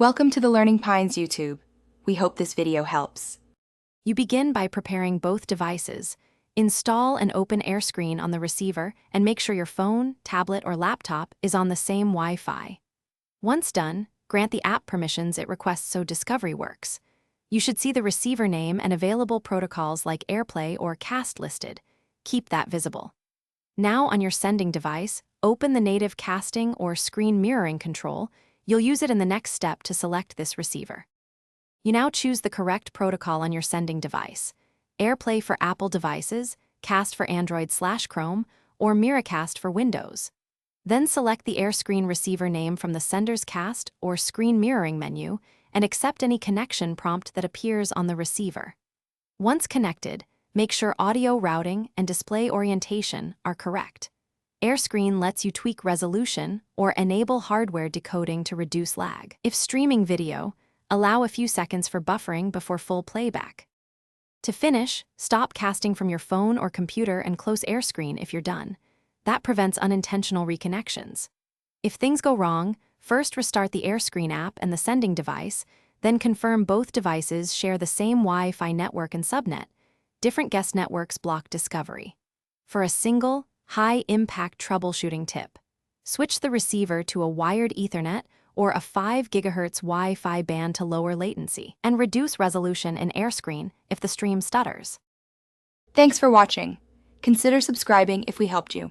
Welcome to the Learning Pines YouTube. We hope this video helps. You begin by preparing both devices. Install and open Airscreen on the receiver and make sure your phone, tablet, or laptop is on the same Wi-Fi. Once done, grant the app permissions it requests so discovery works. You should see the receiver name and available protocols like AirPlay or Cast listed. Keep that visible. Now on your sending device, open the native casting or screen mirroring control. You'll use it in the next step to select this receiver. You now choose the correct protocol on your sending device: AirPlay for Apple devices, Cast for Android/Chrome, or Miracast for Windows. Then select the Airscreen receiver name from the sender's cast or screen mirroring menu and accept any connection prompt that appears on the receiver. Once connected, make sure audio routing and display orientation are correct. Airscreen lets you tweak resolution or enable hardware decoding to reduce lag. If streaming video, allow a few seconds for buffering before full playback. To finish, stop casting from your phone or computer and close Airscreen if you're done. That prevents unintentional reconnections. If things go wrong, first restart the Airscreen app and the sending device, then confirm both devices share the same Wi-Fi network and subnet. Different guest networks block discovery. For a single, high-impact troubleshooting tip, switch the receiver to a wired Ethernet or a 5 GHz Wi-Fi band to lower latency, and reduce resolution in Airscreen if the stream stutters. Thanks for watching. Consider subscribing if we helped you.